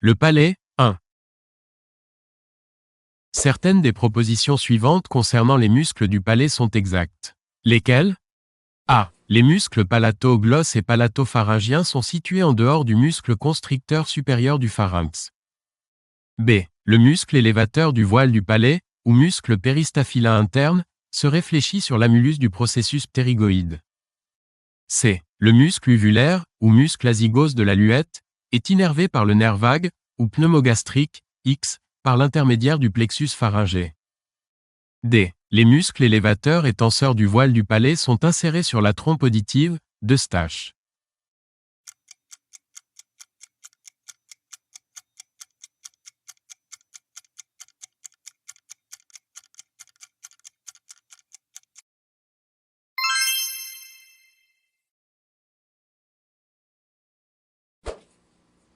Le palais, 1. Certaines des propositions suivantes concernant les muscles du palais sont exactes. Lesquelles? A. Les muscles palato-gloss et palato-pharyngiens sont situés en dehors du muscle constricteur supérieur du pharynx. B. Le muscle élévateur du voile du palais, ou muscle péristaphylin interne, se réfléchit sur l'amulus du processus ptérygoïde. C. Le muscle uvulaire, ou muscle azygos de la luette, est innervé par le nerf vague, ou pneumogastrique, X, par l'intermédiaire du plexus pharyngé. D. Les muscles élévateurs et tenseurs du voile du palais sont insérés sur la trompe auditive, d'Eustache.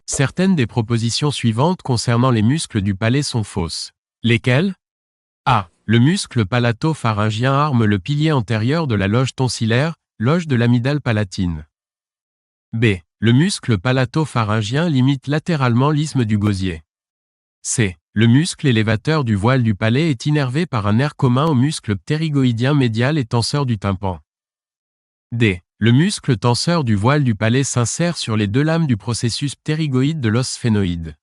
Certaines des propositions suivantes concernant les muscles du palais sont fausses. Lesquelles? A. Le muscle palato-pharyngien arme le pilier antérieur de la loge tonsillaire, loge de l'amygdale palatine. B. Le muscle palato-pharyngien limite latéralement l'isthme du gosier. C. Le muscle élévateur du voile du palais est innervé par un nerf commun au muscle ptérygoïdien médial et tenseur du tympan. D. Le muscle tenseur du voile du palais s'insère sur les deux lames du processus ptérygoïde de l'os sphénoïde.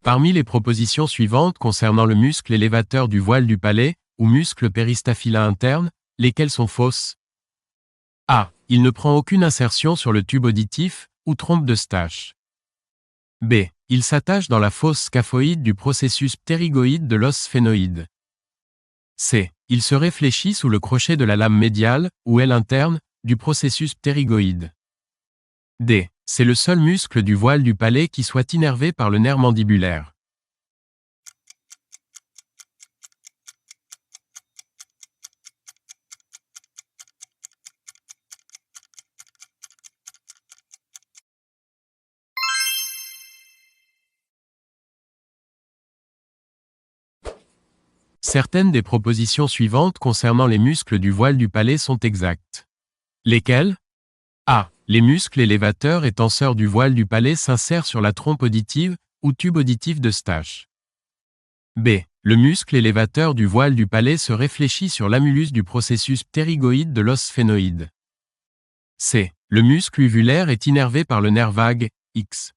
Parmi les propositions suivantes concernant le muscle élévateur du voile du palais, ou muscle péristaphylin interne, lesquelles sont fausses? A. Il ne prend aucune insertion sur le tube auditif, ou trompe d'Eustache. B. Il s'attache dans la fosse scaphoïde du processus ptérygoïde de l'os sphénoïde. C. Il se réfléchit sous le crochet de la lame médiale, ou aile interne, du processus ptérygoïde. D. C'est le seul muscle du voile du palais qui soit innervé par le nerf mandibulaire. Certaines des propositions suivantes concernant les muscles du voile du palais sont exactes. Lesquelles? A. Les muscles élévateurs et tenseurs du voile du palais s'insèrent sur la trompe auditive, ou tube auditif d'Eustache. B. Le muscle élévateur du voile du palais se réfléchit sur l'amulus du processus ptérygoïde de l'os sphénoïde. C. Le muscle uvulaire est innervé par le nerf vague, X.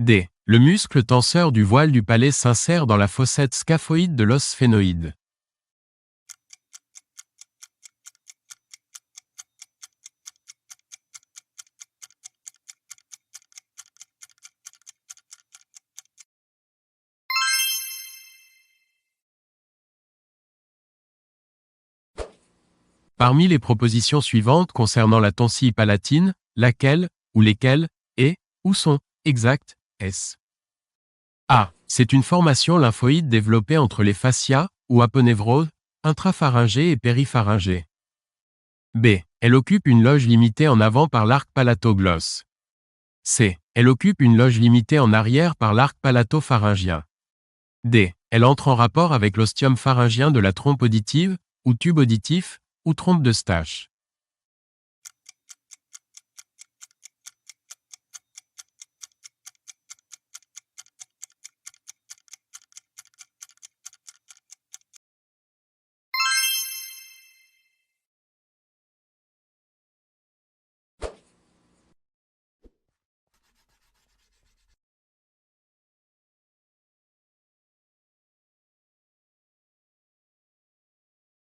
D. Le muscle tenseur du voile du palais s'insère dans la fossette scaphoïde de l'os sphénoïde. Parmi les propositions suivantes concernant la tonsille palatine, laquelle, ou lesquelles, est, ou sont, exactes, S. A. C'est une formation lymphoïde développée entre les fascias, ou aponévroses, intrapharyngée et péripharyngée. B. Elle occupe une loge limitée en avant par l'arc palatogloss. C. Elle occupe une loge limitée en arrière par l'arc palatopharyngien. D. Elle entre en rapport avec l'ostium pharyngien de la trompe auditive, ou tube auditif, ou trompe d'Eustache.